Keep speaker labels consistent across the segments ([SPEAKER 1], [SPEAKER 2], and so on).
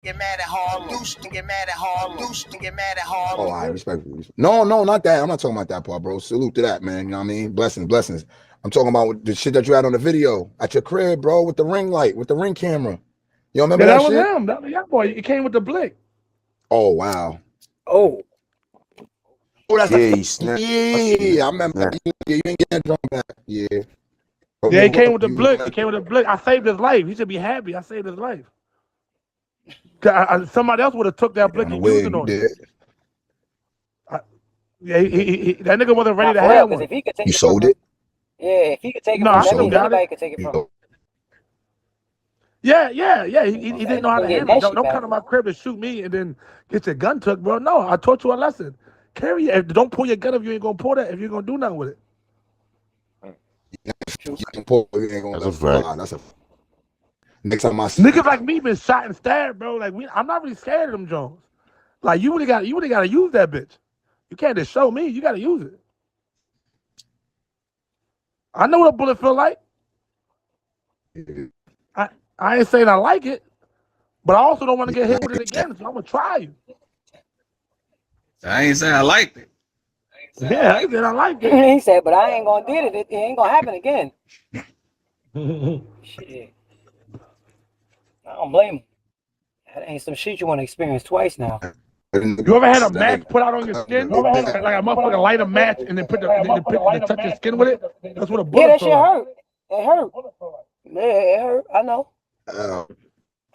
[SPEAKER 1] Get mad at Harlem. Get mad at Harlem. Get mad at Harlem.
[SPEAKER 2] Oh, I respect. No, not that. I'm not talking about that part, bro. Salute to that, man. You know what I mean? Blessings. I'm talking about the shit that you had on the video at your crib, bro, with the ring light, with the ring camera. You remember that shit?
[SPEAKER 3] That was him. That was young boy. It came with the blick.
[SPEAKER 2] Oh, wow.
[SPEAKER 4] Oh,
[SPEAKER 2] that's
[SPEAKER 5] yeah,
[SPEAKER 2] I remember. You ain't getting drunk back. Yeah.
[SPEAKER 3] Yeah, he came with the blick. He came with the blick. I saved his life. He should be happy. I saved his life. Somebody else would have took that blick and used it on him. That nigga wasn't ready to have one.
[SPEAKER 2] You sold it?
[SPEAKER 4] Yeah, if he could take it
[SPEAKER 3] from
[SPEAKER 4] him, anybody could take it from him.
[SPEAKER 3] Yeah. He didn't know how to handle it. Don't come to my crib and shoot me and then get your gun took, bro. No, I taught you a lesson. Carry it. Don't pull your gun if you ain't gonna pull that. If you're gonna do nothing with it.
[SPEAKER 5] That's a fact.
[SPEAKER 2] That's a. Next time I see
[SPEAKER 3] niggas like me been shot and stabbed, bro. Like I'm not really scared of them Jones. Like you would have got to use that bitch. You can't just show me. You got to use it. I know what a bullet feel like. I ain't saying I like it, but I also don't want to get hit with it again. So I'm gonna try you.
[SPEAKER 6] I ain't saying I liked it.
[SPEAKER 3] Yeah, I said I like it.
[SPEAKER 4] He said, but I ain't gonna do it. It ain't gonna happen again. Shit. I don't blame him. That ain't some shit you want to experience twice now.
[SPEAKER 3] You ever had a match put out on your skin? You ever had like a motherfucker light a match and then touch your skin with it? That's what a bullet.
[SPEAKER 4] Yeah, that shit hurt. It hurt. Yeah, it hurt. I know. That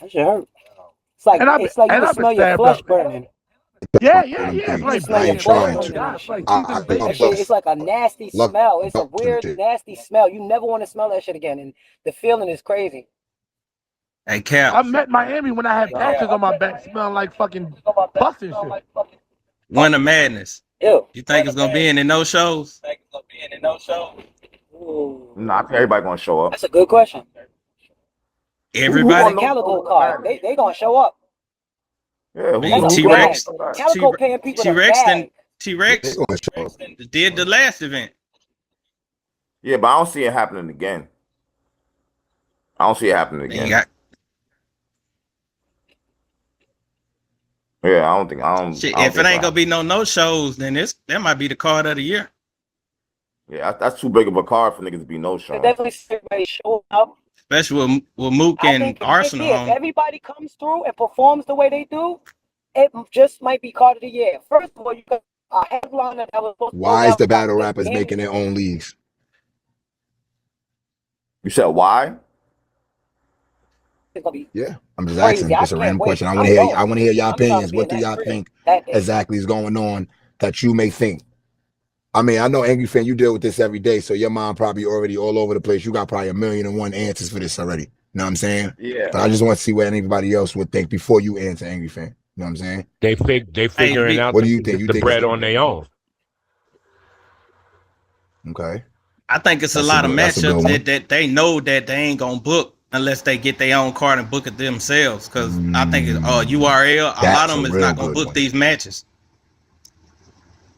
[SPEAKER 4] shit hurt. It's like you can smell your flesh burning.
[SPEAKER 3] Yeah. It's
[SPEAKER 4] like a nasty smell. It's a weird, nasty smell. You never want to smell that shit again, and the feeling is crazy.
[SPEAKER 6] Hey, Cap.
[SPEAKER 3] I met Miami when I had patches on my back smelling like fucking pus and shit.
[SPEAKER 6] One of madness.
[SPEAKER 4] Ew.
[SPEAKER 6] You think it's gonna be in no shows?
[SPEAKER 5] Nah, I think everybody gonna show up.
[SPEAKER 4] That's a good question.
[SPEAKER 6] Everybody.
[SPEAKER 4] Calico card. They gonna show up.
[SPEAKER 5] Yeah,
[SPEAKER 6] T-Rex.
[SPEAKER 4] Calico paying people
[SPEAKER 6] T-Rex did the last event.
[SPEAKER 5] Yeah, but I don't see it happening again. Yeah, I don't.
[SPEAKER 6] If it ain't gonna be no shows, then that might be the card of the year.
[SPEAKER 5] Yeah, that's too big of a card for niggas to be no show.
[SPEAKER 4] Definitely everybody show up.
[SPEAKER 6] Especially with Mook and Arsenal.
[SPEAKER 4] If everybody comes through and performs the way they do, it just might be card of the year. First of all, you got a headliner that was supposed to.
[SPEAKER 2] Why is the battle rappers making their own leagues?
[SPEAKER 5] You said why?
[SPEAKER 2] Yeah, I'm just asking. It's a random question. I want to hear your opinions. What do y'all think exactly is going on that you may think? I mean, I know Angryfan, you deal with this every day, so your mind probably already all over the place. You got probably 1,000,001 answers for this already. You know what I'm saying?
[SPEAKER 5] Yeah.
[SPEAKER 2] But I just want to see what anybody else would think before you answer Angryfan. You know what I'm saying?
[SPEAKER 7] They figuring out
[SPEAKER 2] what do you think?
[SPEAKER 7] the bread on their own.
[SPEAKER 2] Okay.
[SPEAKER 6] I think it's a lot of matchups that they know that they ain't gonna book unless they get their own card and book it themselves. Because I think URL, a lot of them is not gonna book these matches.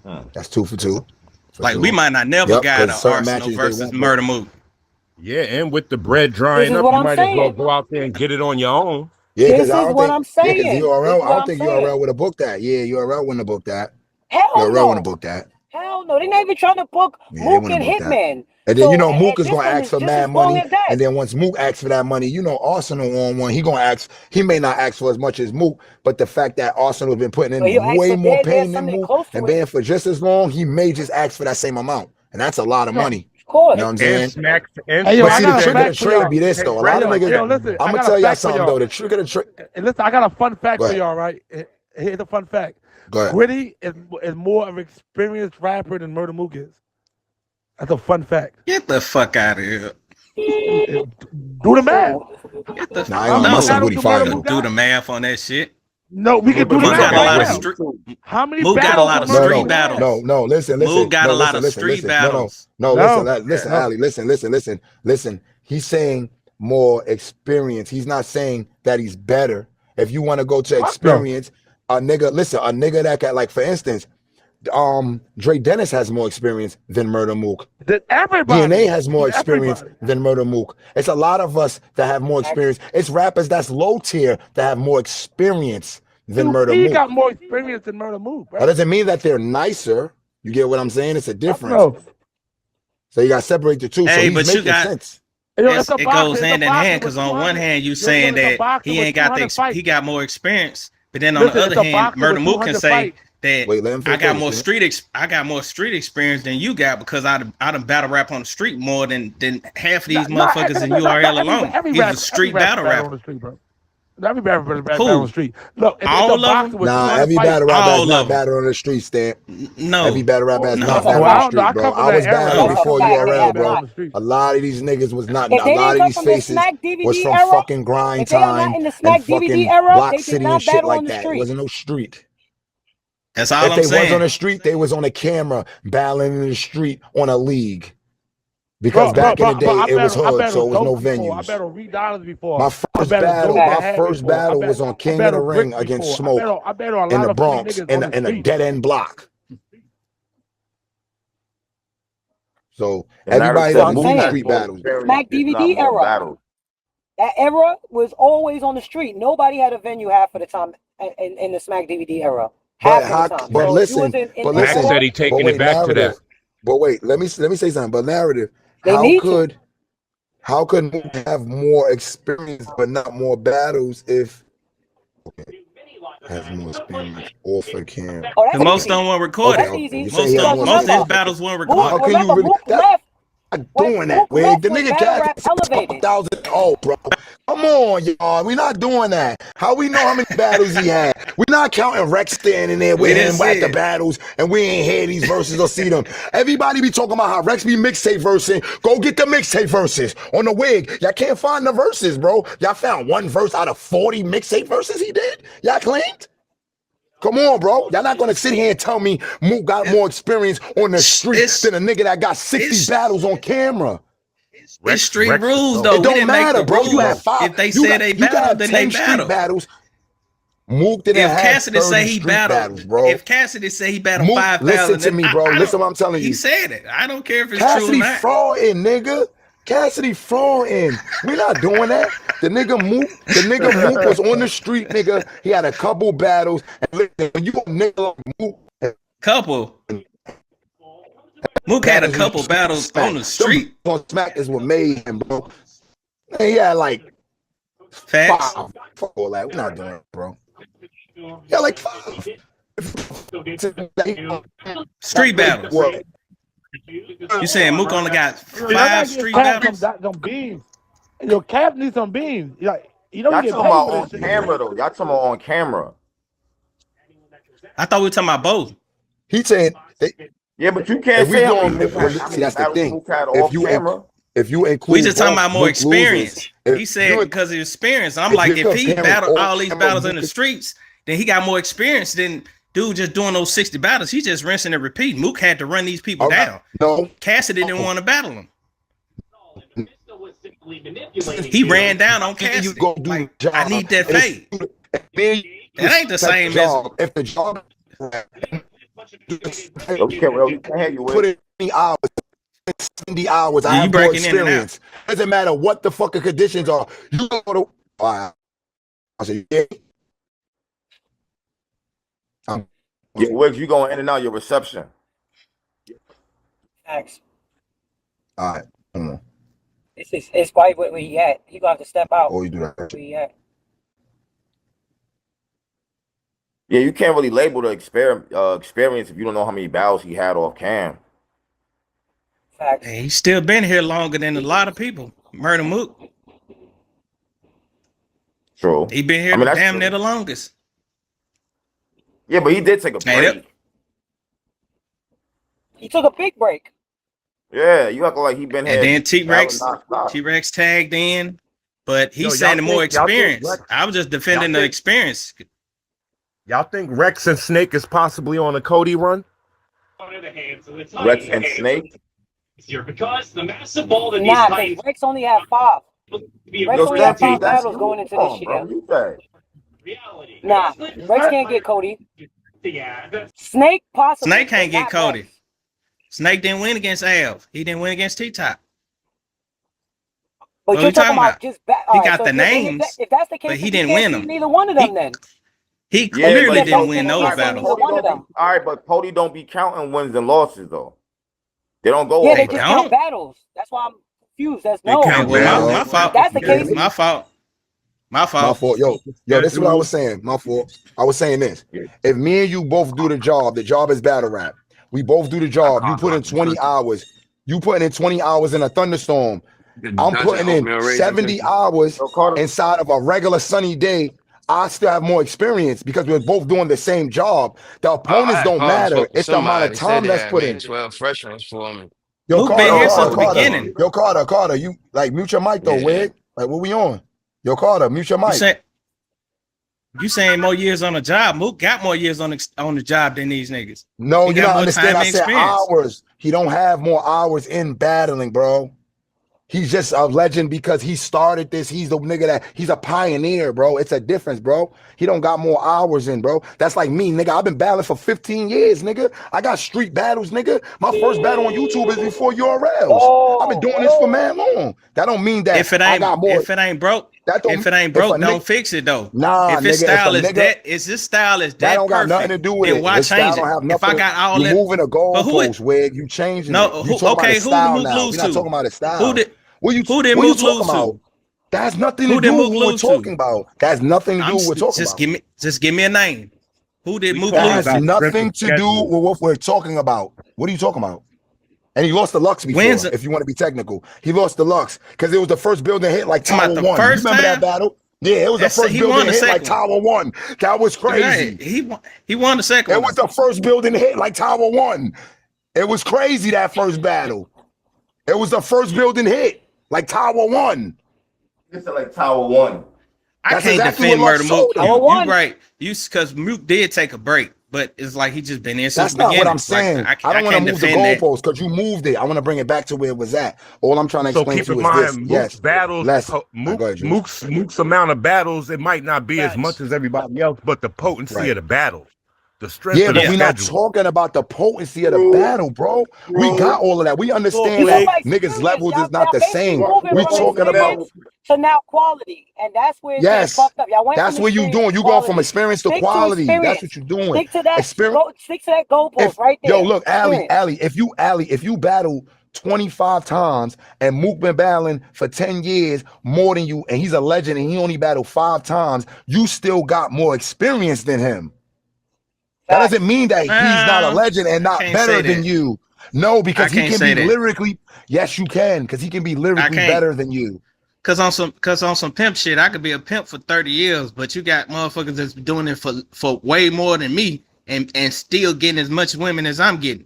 [SPEAKER 2] That's 2 for 2.
[SPEAKER 6] We might not never got an Arsenal versus Murder Mook.
[SPEAKER 7] Yeah, and with the bread drying up, you might as well go out there and get it on your own.
[SPEAKER 2] Yeah,
[SPEAKER 4] this is what I'm saying.
[SPEAKER 2] I don't think URL would have booked that. Yeah, URL wouldn't have booked that.
[SPEAKER 4] Hell no.
[SPEAKER 2] URL wouldn't have booked that.
[SPEAKER 4] Hell no, they're not even trying to book Mook and Hitman.
[SPEAKER 2] And then Mook is gonna ask for mad money. And then once Mook asks for that money, Arsenal on one, he may not ask for as much as Mook, but the fact that Arsenal has been putting in way more pain than Mook and being for just as long, he may just ask for that same amount. And that's a lot of money.
[SPEAKER 4] Of course.
[SPEAKER 2] You know what I'm saying?
[SPEAKER 3] But
[SPEAKER 2] see, the trick of the trade be this though. A lot of niggas, I'm gonna tell y'all something though. The trick of the trade.
[SPEAKER 3] Listen, I got a fun fact for y'all, right? Here's a fun fact.
[SPEAKER 2] Go ahead.
[SPEAKER 3] Gritty is more of an experienced rapper than Murder Mook is. That's a fun fact.
[SPEAKER 6] Get the fuck out of here.
[SPEAKER 3] Do the math.
[SPEAKER 6] Get the do the math on that shit.
[SPEAKER 3] No, we can do the math. How many
[SPEAKER 6] Mook got a lot of street battles.
[SPEAKER 2] No, listen.
[SPEAKER 6] Mook got a lot of street battles.
[SPEAKER 2] Listen, Ali, listen. He's saying more experience. He's not saying that he's better. If you want to go to experience, a nigga that got, like, for instance, Dre Dennis has more experience than Murder Mook.
[SPEAKER 3] Everybody.
[SPEAKER 2] DNA has more experience than Murder Mook. It's a lot of us that have more experience. It's rappers that's low tier that have more experience than Murder Mook.
[SPEAKER 3] He got more experience than Murder Mook, bro.
[SPEAKER 2] That doesn't mean that they're nicer. You get what I'm saying? It's a difference. So you got to separate the two.
[SPEAKER 6] Hey,
[SPEAKER 2] so
[SPEAKER 6] but you got
[SPEAKER 2] sense.
[SPEAKER 6] It goes hand in hand because on one hand you saying that he ain't got he got more experience, but then on the other hand, Murder Mook can say that I got more street experience than you got because I done battle rap on the street more than half of these motherfuckers in URL alone. He's a street battle rapper.
[SPEAKER 3] Every battle on the street. Look,
[SPEAKER 2] all of them. Nah, every battle rapper is not battle on the street, Stamp.
[SPEAKER 6] No,
[SPEAKER 2] every battle rapper is not battle on the street, bro. I was battling before URL, bro. A lot of these niggas was not. A lot of these faces was from fucking grind time and fucking Block City and shit like that. It wasn't no street.
[SPEAKER 6] That's all I'm saying.
[SPEAKER 2] If they was on the street, they was on a camera battling in the street on a league. Because back in the day, it was hood, so it was no venues.
[SPEAKER 3] I battled Reed Dollars before.
[SPEAKER 2] My first battle was on King of the Ring against Smoke in the Bronx in a dead end block. So everybody that street battles.
[SPEAKER 4] Smack DVD era. That era was always on the street. Nobody had a venue half of the time in the Smack DVD era.
[SPEAKER 2] But listen,
[SPEAKER 7] Max said he taking it back to that.
[SPEAKER 2] But wait, let me say something. But narrative. How could Mook have more experience but not more battles if has more experience off the camera?
[SPEAKER 6] Most of them weren't recorded. Most of his battles weren't recorded.
[SPEAKER 2] How can you really doing that, Wig? The nigga got 1,000. Oh, bro. Come on, y'all. We not doing that. How we know how many battles he had? We not counting Rex standing there with him at the battles and we ain't hear these verses or see them. Everybody be talking about how Rex be mixtape versing. Go get the mixtape verses on the Wig. Y'all can't find the verses, bro. Y'all found one verse out of 40 mixtape verses he did? Y'all claimed? Come on, bro. Y'all not gonna sit here and tell me Mook got more experience on the street than a nigga that got 60 battles on camera.
[SPEAKER 6] It's street rules, though.
[SPEAKER 2] It don't matter, bro. You have 5.
[SPEAKER 6] If they say they battle, then they battle.
[SPEAKER 2] Battles. Mook didn't have
[SPEAKER 6] Cassidy
[SPEAKER 2] 30
[SPEAKER 6] say he battled,
[SPEAKER 2] battles, bro.
[SPEAKER 6] If Cassidy say he battled 5,000,
[SPEAKER 2] listen to me, bro. Listen what I'm telling you.
[SPEAKER 6] He said it. I don't care if it's
[SPEAKER 2] Cassidy
[SPEAKER 6] true or not.
[SPEAKER 2] frauding, nigga. Cassidy frauding. We not doing that. The nigga Mook was on the street, nigga. He had a couple battles. And listen, when you a nigga like Mook,
[SPEAKER 6] Mook had a couple battles on the street.
[SPEAKER 2] On Smack is what made him, bro. He had like
[SPEAKER 6] Facts.
[SPEAKER 2] 5. Fuck all that. We're not doing it, bro. Yeah, like 5.
[SPEAKER 6] Street battles.
[SPEAKER 2] What?
[SPEAKER 6] You saying Mook only got 5 street battles?
[SPEAKER 3] Some beans. Your Cap needs some beans. Like, you know,
[SPEAKER 5] y'all talking about on camera though. Y'all talking about on camera.
[SPEAKER 6] I thought we were talking about both.
[SPEAKER 2] He saying,
[SPEAKER 5] yeah, but you can't say
[SPEAKER 2] see, that's the thing. If you include,
[SPEAKER 6] we just talking about more experience. He said because of experience. I'm like, if he battled all these battles in the streets, then he got more experience than dude just doing those 60 battles. He just rinsing and repeating. Mook had to run these people down.
[SPEAKER 2] No,
[SPEAKER 6] Cassidy didn't want to battle him. He ran down on Cassidy. Like, I need that fade. That ain't the same as
[SPEAKER 2] if the job.
[SPEAKER 5] Okay,
[SPEAKER 2] put in 20 hours, 70 hours. I have more experience. Doesn't matter what the fucking conditions are. You go to. I said, yeah.
[SPEAKER 5] Wiggs, you going in and out your reception.
[SPEAKER 4] Thanks.
[SPEAKER 2] All right. Come on.
[SPEAKER 4] It's right where he at. He gonna have to step out.
[SPEAKER 2] Oh, you do that.
[SPEAKER 4] Where he at.
[SPEAKER 5] Yeah, you can't really label the experience if you don't know how many battles he had off cam.
[SPEAKER 4] Facts.
[SPEAKER 6] Hey, he's still been here longer than a lot of people. Murder Mook.
[SPEAKER 5] True.
[SPEAKER 6] He been here damn near the longest.
[SPEAKER 5] Yeah, but he did take a break.
[SPEAKER 4] He took a big break.
[SPEAKER 5] Yeah, you act like he been here.
[SPEAKER 6] And then T-Rex tagged in, but he's saying the more experience. I was just defending the experience.
[SPEAKER 7] Y'all think Rex and Snake is possibly on a Cody run?
[SPEAKER 5] Rex and Snake?
[SPEAKER 8] Because the massive ball that
[SPEAKER 4] nah, Rex only had 5. Rex only had 5 battles going into this shit. Nah, Rex can't get Cody.
[SPEAKER 8] Yeah.
[SPEAKER 4] Snake possibly.
[SPEAKER 6] Snake can't get Cody. Rex. Snake didn't win against Av. He didn't win against T-Top.
[SPEAKER 4] But you're talking about just
[SPEAKER 6] he got the names.
[SPEAKER 4] If that's the case,
[SPEAKER 6] but he didn't win them.
[SPEAKER 4] Neither one of them then.
[SPEAKER 6] He clearly didn't win those battles.
[SPEAKER 5] All right, but Cody don't be counting wins and losses though. They don't go.
[SPEAKER 4] Yeah, they just count battles. That's why I'm confused. That's no.
[SPEAKER 6] My fault.
[SPEAKER 4] That's the case.
[SPEAKER 6] My fault. My fault.
[SPEAKER 2] Yo, this is what I was saying. My fault. I was saying this. If me and you both do the job is battle rap. We both do the job. You put in 20 hours. You putting in 20 hours in a thunderstorm. I'm putting in 70 hours inside of a regular sunny day. I still have more experience because we're both doing the same job. The opponents don't matter. It's the amount of time that's put in.
[SPEAKER 9] 12 freshmen for me.
[SPEAKER 2] Yo, Carter, you like mute your mic though, Wig. Like what we on? Yo, Carter, mute your mic.
[SPEAKER 6] You saying more years on the job? Mook got more years on the job than these niggas.
[SPEAKER 2] No, you don't understand. I said hours. He don't have more hours in battling, bro. He's just a legend because he started this. He's the nigga he's a pioneer, bro. It's a difference, bro. He don't got more hours in, bro. That's like me, nigga. I've been battling for 15 years, nigga. I got street battles, nigga. My first battle on YouTube is before URLs. I've been doing this for man long. That don't mean that I got more.
[SPEAKER 6] If it ain't broke, don't fix it though.
[SPEAKER 2] Nah,
[SPEAKER 6] if his style is that, that
[SPEAKER 2] don't got nothing to do with it.
[SPEAKER 6] Why change it? If I got all that,
[SPEAKER 2] moving a goalpost, Wig, you changing it. You talking about the style now. We're not talking about the style. Who did Mook lose to? That's nothing to do with what we're talking about. That's nothing to do with what we're talking about.
[SPEAKER 6] Just give me a name. Who did Mook lose to?
[SPEAKER 2] That has nothing to do with what we're talking about. What are you talking about? And he lost the Lux before, if you want to be technical. He lost the Lux because it was the first building hit like Tower 1. You remember that battle? Yeah, it was the first building hit like Tower 1. That was crazy.
[SPEAKER 6] He won the second one.
[SPEAKER 2] It was the first building hit like Tower 1. It was crazy, that first battle. It was the first building hit. Like Tower 1.
[SPEAKER 5] It's like Tower 1.
[SPEAKER 6] I can't defend Murder Mook. You're right. Because Mook did take a break, but it's like he just been in since the beginning.
[SPEAKER 2] That's not what I'm saying. I don't want to move the goalpost because you moved it. I want to bring it back to where it was at. All I'm trying to explain to you is this.
[SPEAKER 7] Mook's battles, Mook's amount of battles, it might not be as much as everybody else, but the potency of the battle. The strength
[SPEAKER 2] but we're not talking about the potency of the battle, bro. We got all of that. We understand that niggas' levels is not the same. We talking about
[SPEAKER 4] to now quality, and that's where it's fucked up.
[SPEAKER 2] That's what you doing. You going from experience to quality. That's what you're doing.
[SPEAKER 4] Stick to that. Stick to that goalpost right there.
[SPEAKER 2] Yo, look, Ali, if you battle 25 times and Mook been battling for 10 years more than you, and he's a legend and he only battled 5 times, you still got more experience than him. That doesn't mean that he's not a legend and not better than you. No, because he can be lyrically. Yes, you can, because he can be lyrically better than you.
[SPEAKER 6] Cause on some pimp shit, I could be a pimp for 30 years, but you got motherfuckers that's doing it for way more than me and still getting as much women as I'm getting.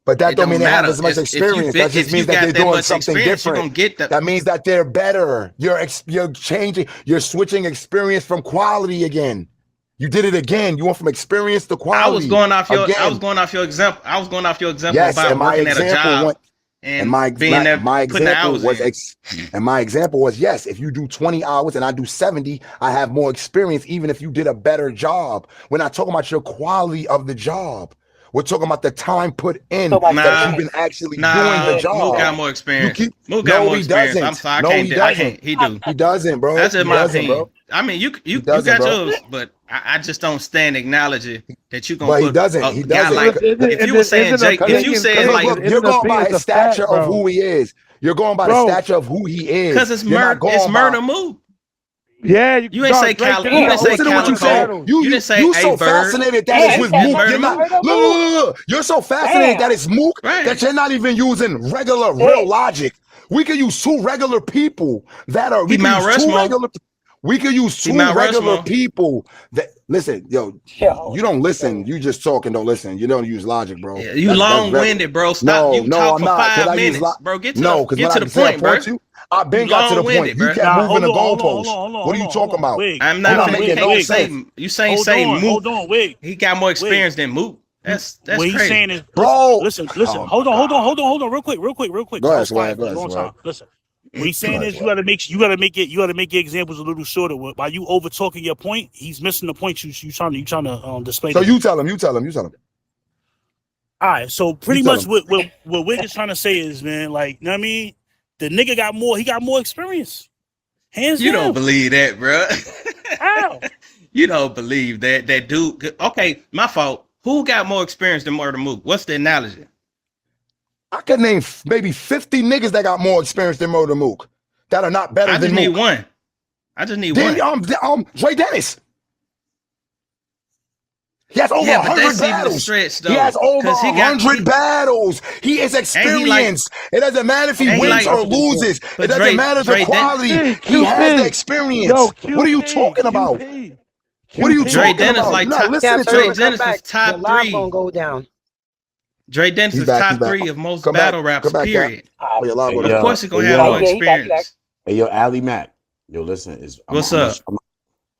[SPEAKER 2] But that don't mean they have as much experience. That just means that they're doing something different. That means that they're better. You're changing. You're switching experience from quality again. You did it again. You went from experience to quality.
[SPEAKER 6] I was going off your example.
[SPEAKER 2] Yes,
[SPEAKER 6] about working at a job
[SPEAKER 2] and my example was yes, if you do 20 hours and I do 70, I have more experience even if you did a better job. We're not talking about your quality of the job. We're talking about the time put in that you've been actually doing the job.
[SPEAKER 6] Mook got more experience. Mook got more experience. I'm sorry,
[SPEAKER 2] he doesn't.
[SPEAKER 6] He do.
[SPEAKER 2] He doesn't, bro.
[SPEAKER 6] That's in my opinion. Bro. I mean, you got yours, but I just don't stand acknowledging that you're gonna.
[SPEAKER 2] But he doesn't. He doesn't.
[SPEAKER 6] Like, if you were saying Jake, if you said like
[SPEAKER 2] you're going by his stature of who he is. You're going by the stature of who he is.
[SPEAKER 6] Because it's Murder Mook.
[SPEAKER 3] Yeah,
[SPEAKER 6] you ain't say Calico. You didn't say Calico. You didn't say
[SPEAKER 2] you so fascinated that it's with Mook. You're not. Look. You're so fascinated that it's Mook that you're not even using regular real logic. We could use 2 regular people that are. We could use 2 regular people that listen. Yo, you don't listen. You just talk and don't listen. You don't use logic, bro.
[SPEAKER 6] Yeah, you long-winded, bro. Stop. You talk for 5 minutes, bro. Get to the point, bro.
[SPEAKER 2] I've been got to the point. You kept moving the goalpost. What are you talking about?
[SPEAKER 6] I'm not making no sense. You say Mook. He got more experience than Mook. That's what
[SPEAKER 10] he's
[SPEAKER 6] crazy.
[SPEAKER 10] Saying is,
[SPEAKER 2] bro.
[SPEAKER 10] Listen. Hold on, real quick.
[SPEAKER 2] Go ahead,
[SPEAKER 10] Listen,
[SPEAKER 9] What he's saying is you gotta make your examples a little shorter. By you over talking your point, he's missing the point you trying to display.
[SPEAKER 2] So you tell him.
[SPEAKER 9] All right, so pretty much what Wig is trying to say is, man, like, you know what I mean? The nigga got more experience. Hands down.
[SPEAKER 6] You don't believe that, bro.
[SPEAKER 9] How?
[SPEAKER 6] You don't believe that dude. Okay, my fault. Who got more experience than Murder Mook? What's the analogy?
[SPEAKER 2] I could name maybe 50 niggas that got more experience than Murder Mook that are not better than Mook.
[SPEAKER 6] I just need one.
[SPEAKER 2] Dre Dennis. He has over 100 battles.
[SPEAKER 6] Stretch, though,
[SPEAKER 2] he has over 100 battles. He is experienced. It doesn't matter if he wins or loses. It doesn't matter the quality. He has the experience. What are you talking about? What are you talking about?
[SPEAKER 6] Like
[SPEAKER 4] Dre Dennis is top 3. Gonna go down.
[SPEAKER 6] Dre Dennis is top 3 of most battle raps, period. Of course he's gonna have more experience.
[SPEAKER 10] Hey, yo, Ali Mac. Yo, listen.
[SPEAKER 6] What's up?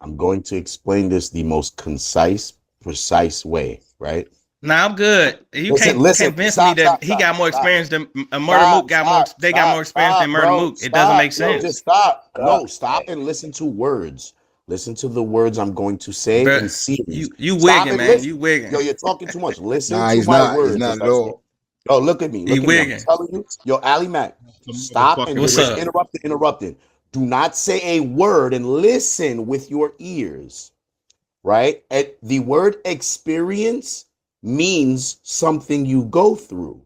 [SPEAKER 10] I'm going to explain this the most concise, precise way, right?
[SPEAKER 6] Nah, I'm good. You can't convince me that he got more experience than Murder Mook got more. They got more experience than Murder Mook. It doesn't make sense.
[SPEAKER 10] Just stop. No, stop and listen to words. Listen to the words I'm going to say and see.
[SPEAKER 6] You wigging, man. You wigging.
[SPEAKER 10] Yo, you're talking too much. Listen to my words.
[SPEAKER 2] He's not at all.
[SPEAKER 10] Yo, look at me.
[SPEAKER 6] He wigging.
[SPEAKER 10] I'm telling you. Yo, Ali Mac, stop and interrupting. Do not say a word and listen with your ears, right? The word experience means something you go through.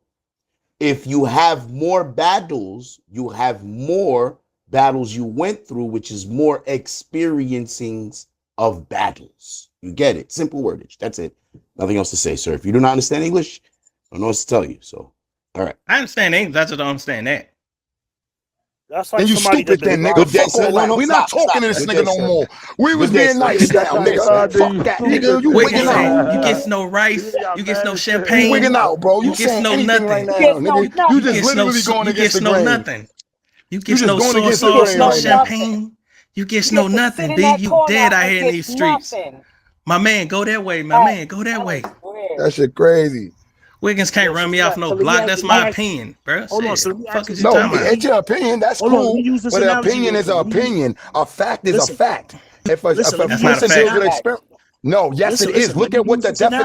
[SPEAKER 10] If you have more battles, you have more battles you went through, which is more experiencing of battles. You get it? Simple wordage. That's it. Nothing else to say, sir. If you do not understand English, I don't know what to tell you. So, all right.
[SPEAKER 6] I understand English. I just don't understand that.
[SPEAKER 9] That's like
[SPEAKER 2] and you stupid then, nigga. Fuck all that. We're not talking to this nigga no more. We was being nice now, nigga. Fuck that, nigga. You wigging out.
[SPEAKER 6] You get no rice. You get no champagne.
[SPEAKER 2] You wigging out, bro. You
[SPEAKER 6] get no nothing
[SPEAKER 2] right now, nigga. You just literally going against the grain.
[SPEAKER 6] Nothing. You get no soy sauce, no champagne. You get no nothing, B. You dead out here in these streets. My man, go that way. My man, go that way.
[SPEAKER 2] That shit crazy.
[SPEAKER 6] Wiggins can't run me off no block. That's my opinion, bro.
[SPEAKER 2] No, it's your opinion. That's cool. But an opinion is an opinion. A fact is a fact. If a person deals with experience, no, yes, it is. Look at what the definition.